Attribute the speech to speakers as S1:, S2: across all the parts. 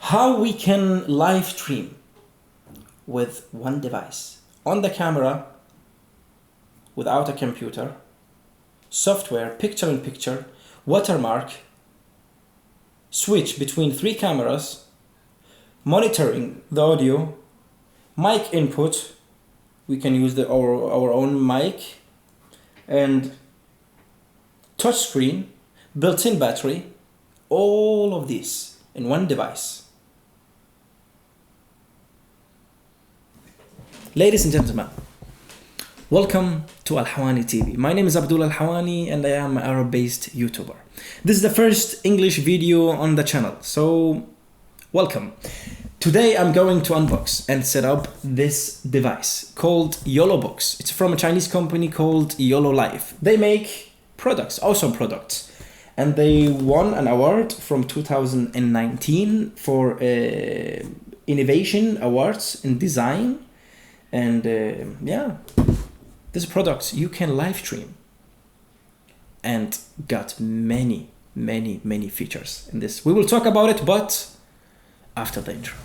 S1: how we can live stream with one device on the camera without a computer, software, picture-in-picture, watermark, switch between 3 cameras, monitoring the audio, mic input, we can use our own mic, and touch screen, built-in battery, all of this in one device. Ladies and gentlemen, welcome to Al-HawaniTV. My name is Abdul Al-Hawani and I am an Arab-based YouTuber. This is the first English video on the channel, so welcome. Today I'm going to unbox and set up this device called YOLOBOX. It's from a Chinese company called YOLOLive. They make products, awesome products. And they won an award from 2019 for Innovation Awards in Design. And yeah, this product you can live stream and got many features in this. We will talk about it, but after the intro.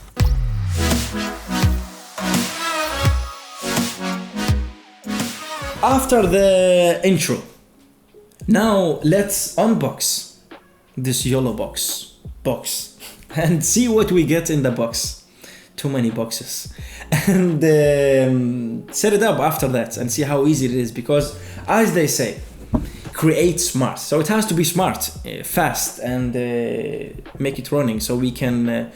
S1: After the intro, now let's unbox this YOLOBOX box and see what we get in the box. Too many boxes. And set it up after that and see how easy it is, because as they say, create smart. So it has to be smart, fast, and make it running so we can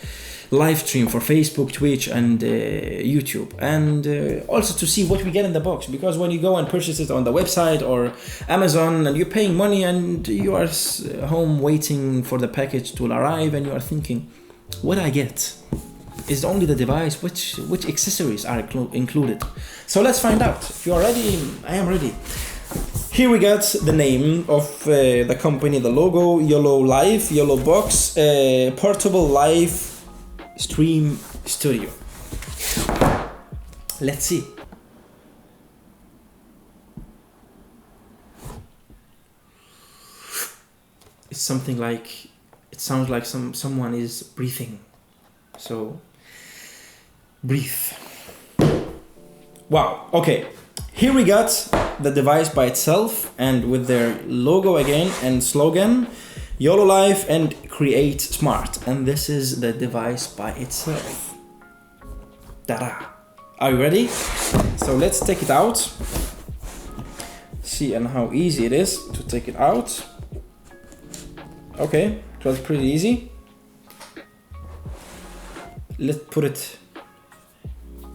S1: live stream for Facebook, Twitch, and YouTube, and also to see what we get in the box, because when you go and purchase it on the website or Amazon and you're paying money and you are home waiting for the package to arrive and you are thinking, what I get? Is only the device, which accessories are included? So let's find out. If you are ready, I am ready. Here we got the name of the company, the logo, YOLOLive, YOLOBOX, portable live stream studio. Let's see. It's something like, it sounds like someone is breathing. So breathe. Wow. Okay, here we got the device by itself and with their logo again and slogan, YOLOLive and create smart. And this is the device by itself. Ta-da! Are you ready? So let's take it out. See and how easy it is to take it out. Okay, it was pretty easy. Let's put it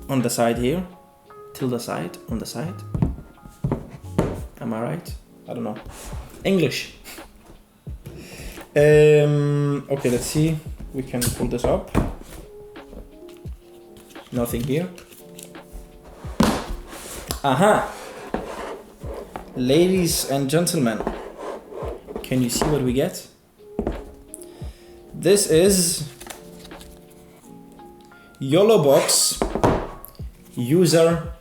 S1: on the side here, till the side, on the side. Am I right? I don't know. English. Okay, let's see. We can pull this up. Nothing here. Aha! Ladies and gentlemen, can you see what we get? This is YOLOBOX user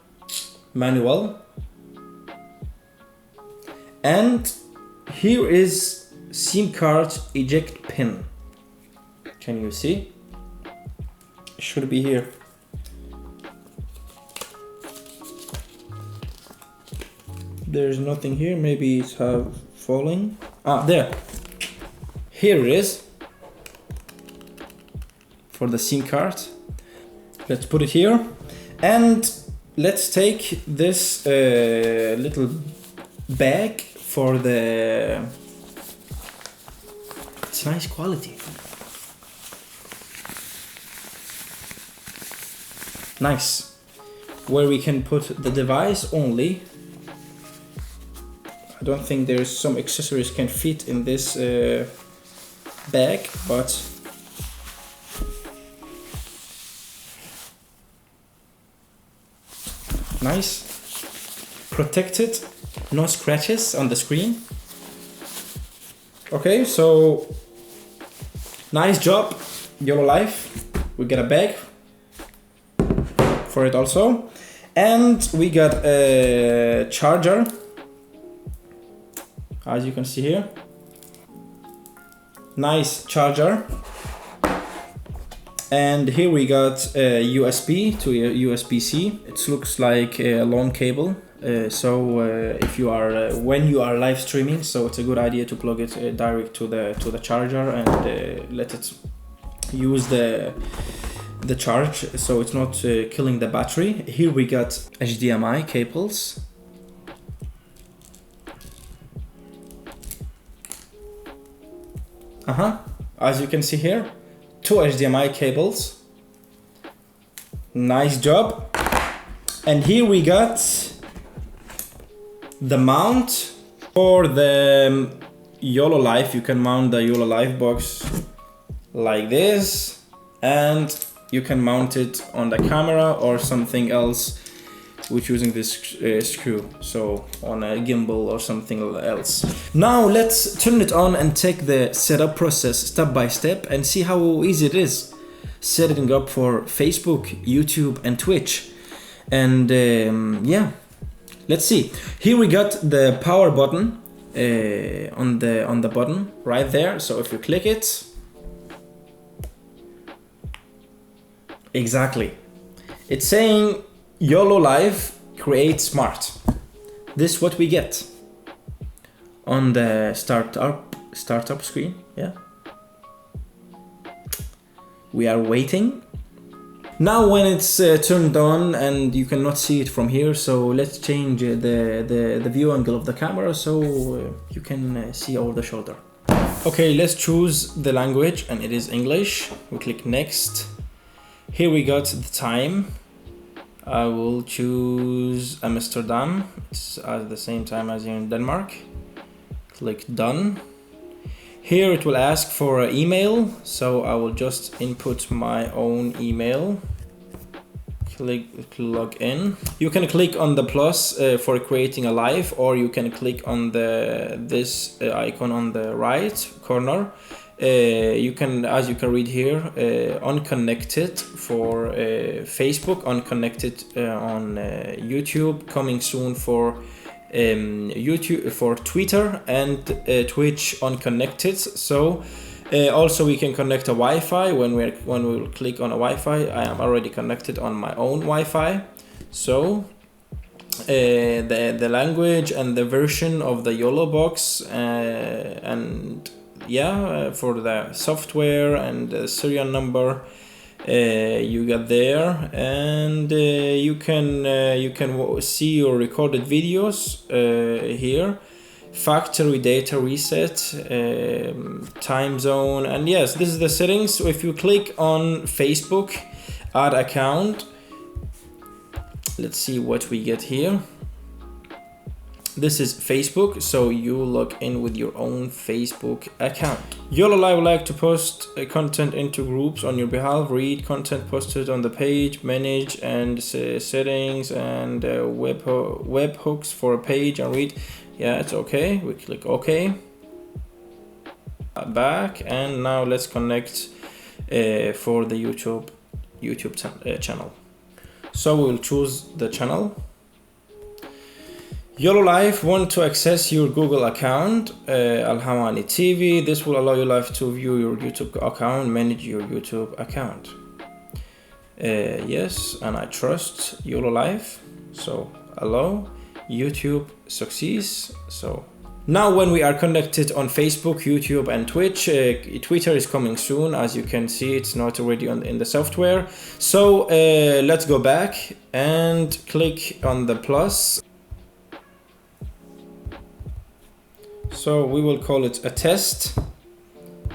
S1: manual, and here is SIM card eject pin. Can you see? It should be here. There's nothing here, maybe it's falling. Ah, there. Here it is for the SIM card. Let's put it here, and let's take this little bag for the... It's nice quality. Nice. Where we can put the device only. I don't think there's some accessories can fit in this bag, but nice, protected, no scratches on the screen. Okay, so nice job, YOLOLive. We got a bag for it also, and we got a charger, as you can see here. Nice charger. And here we got USB to USB-C. It looks like a long cable. So if you are when you are live streaming, so it's a good idea to plug it direct to the charger and let it use the charge, so it's not killing the battery. Here we got HDMI cables. As you can see here, 2 HDMI cables. Nice job. And here we got the mount for the YOLOLive. You can mount the YOLOLive box like this, and you can mount it on the camera or something else with using this screw, so on a gimbal or something else. Now let's turn it on and take the setup process step by step and see how easy it is setting up for Facebook, YouTube and Twitch. And yeah, let's see. Here we got the power button on the button right there. So if you click it, exactly, it's saying YOLOLive create smart. This is what we get on the startup screen. Yeah, we are waiting. Now when it's turned on, and you cannot see it from here, so let's change the view angle of the camera so you can see over the shoulder. Okay, let's choose the language, and it is English. We click next. Here we got the time. I will choose Amsterdam. It's at the same time as in Denmark. Click done. Here it will ask for an email, so I will just input my own email. Click log in. You can click on the plus for creating a live, or you can click on this icon on the right corner. You can, as you can read here, unconnected for Facebook, unconnected on YouTube, coming soon for YouTube, for Twitter, and Twitch unconnected. So also we can connect a Wi-Fi when we will click on a Wi-Fi. I am already connected on my own Wi-Fi. So the language and the version of the YOLOBOX and yeah, for the software and the serial number you got there, and you can see your recorded videos here, factory data reset, time zone, and yes, this is the settings. So if you click on Facebook, add account, let's see what we get here. This is Facebook, so you log in with your own Facebook account. YOLOLive would like to post content into groups on your behalf. Read content posted on the page, manage and settings, and web hooks for a page, and read. Yeah, it's okay. We click OK. Back, and now let's connect for the YouTube channel. So we'll choose the channel. YOLOLive want to access your Google account, Al-HawaniTV. This will allow YOLOLive to view your YouTube account, manage your YouTube account. Yes, and I trust YOLOLive. So allow YouTube success. So now when we are connected on Facebook, YouTube and Twitch, Twitter is coming soon. As you can see, it's not already in the software. So let's go back and click on the plus. So we will call it a test,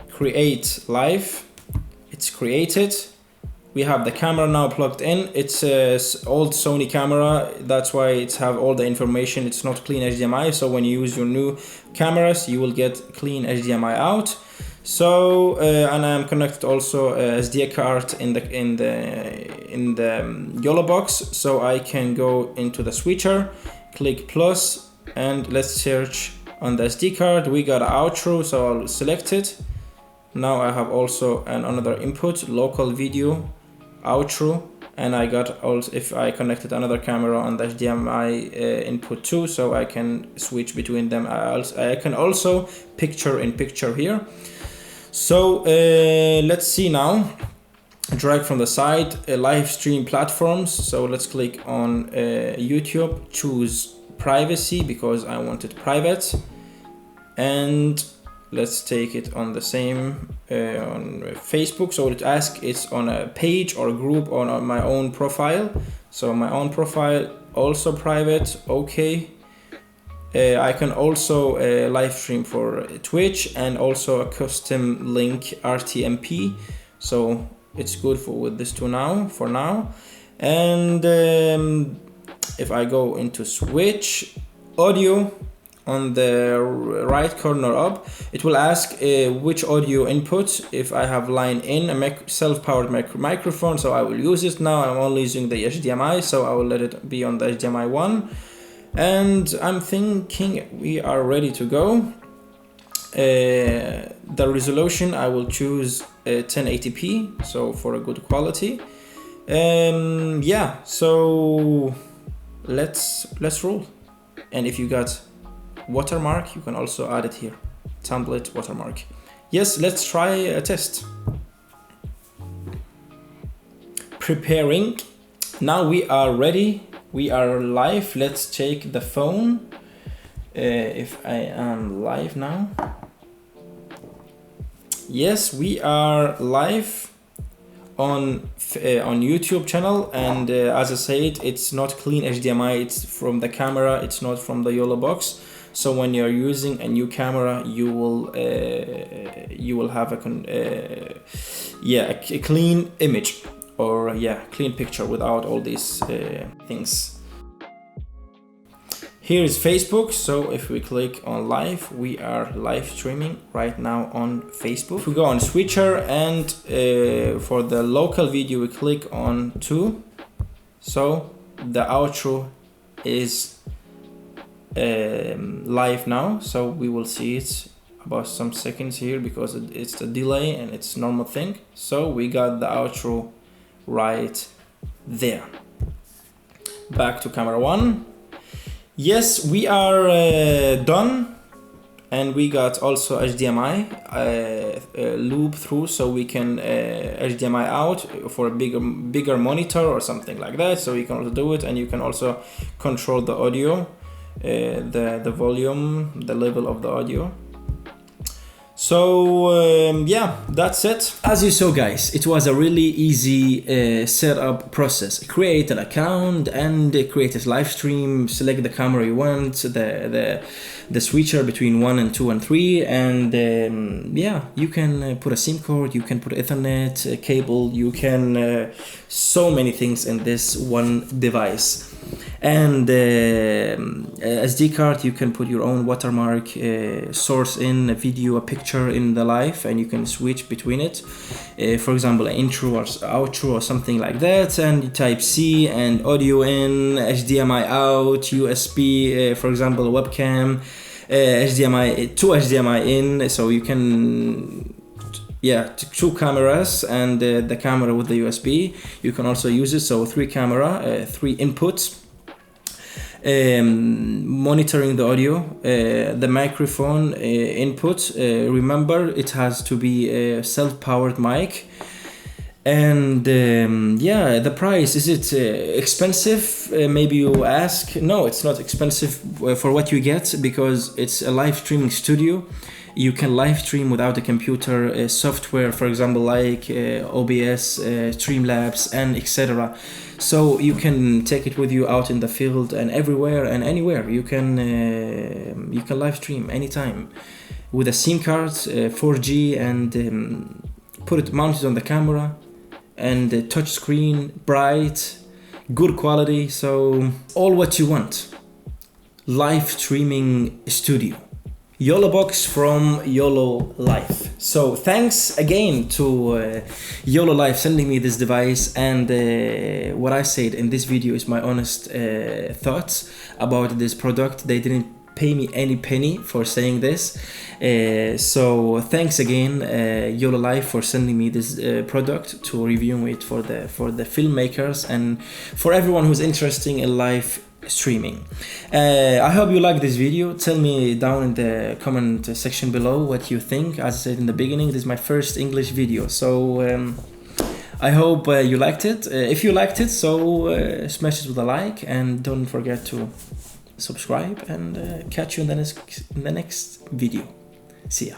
S1: create live. It's created. We have the camera now plugged in. It's an old Sony camera. That's why it's have all the information. It's not clean HDMI. So when you use your new cameras, you will get clean HDMI out. So and I'm connected also SD card in the YOLOBOX. So I can go into the switcher, click plus, and let's search on the SD card. We got outro, so I'll select it. Now I have also another input, local video, outro, and I got also, if I connected another camera on the HDMI input too, so I can switch between them. I can also picture in picture here. So let's see now. drag from the side, live stream platforms. So let's click on YouTube, choose privacy because I want it private, and let's take it on the same on Facebook. So it asks it's on a page or a group or on my own profile. So my own profile also private. Okay. I can also live stream for Twitch and also a custom link RTMP. So it's good with this two now for now. And if I go into switch audio, on the right corner up, it will ask which audio input. If I have line in, a self-powered microphone, so I will use it. Now I'm only using the HDMI, so I will let it be on the HDMI 1. And I'm thinking we are ready to go. The resolution, I will choose 1080p, so for a good quality. Yeah, so let's roll. And if you got watermark, you can also add it here, template watermark. Yes, let's try a test. Preparing. Now we are ready, we are live. Let's take the phone. If I am live now, yes, we are live on YouTube channel, and as I said, it's not clean HDMI, it's from the camera, it's not from the YOLOBOX. So when you're using a new camera, you will have a clean image, or clean picture without all these things. Here is Facebook. So if we click on live, we are live streaming right now on Facebook. If we go on switcher and for the local video, we click on 2. So the outro is live now, so we will see it about some seconds here because it's the delay and it's normal thing. So we got the outro right there. Back to camera 1. Yes, we are done, and we got also HDMI loop through, so we can HDMI out for a bigger monitor or something like that. So you can also do it, and you can also control the audio, the volume, the level of the audio. So yeah, that's it. As you saw, guys, it was a really easy setup process. Create an account and create a live stream, select the camera you want, the switcher between 1 and 2 and 3, and yeah, you can put a SIM card, you can put Ethernet cable, you can so many things in this one device. And SD card, you can put your own watermark, source in a video, a picture in the live, and you can switch between it. For example, an intro or outro or something like that, and type C and audio in, HDMI out, USB, for example, webcam, HDMI to HDMI in, so you can 2 cameras and the camera with the USB. You can also use it, so 3 camera, 3 inputs. Monitoring the audio, the microphone input, remember it has to be a self-powered mic. And yeah, the price, is it expensive? Maybe you ask. No, it's not expensive for what you get, because it's a live streaming studio. You can live stream without a computer software, for example, like OBS, Streamlabs, and etc. So you can take it with you out in the field and everywhere and anywhere. You can live stream anytime with a SIM card, 4G, and put it mounted on the camera, and touch screen, bright, good quality. So all what you want. Live streaming studio. YOLOBOX from YOLO Life. So thanks again to YOLO Life sending me this device, and what I said in this video is my honest thoughts about this product. They didn't pay me any penny for saying this, so thanks again YOLO Life for sending me this product to review it for the filmmakers and for everyone who's interested in live streaming. I hope you like this video. Tell me down in the comment section below what you think. As I said in the beginning, this is my first English video, so I hope you liked it. If you liked it, so smash it with a like, and don't forget to subscribe, and catch you in the next video. See ya.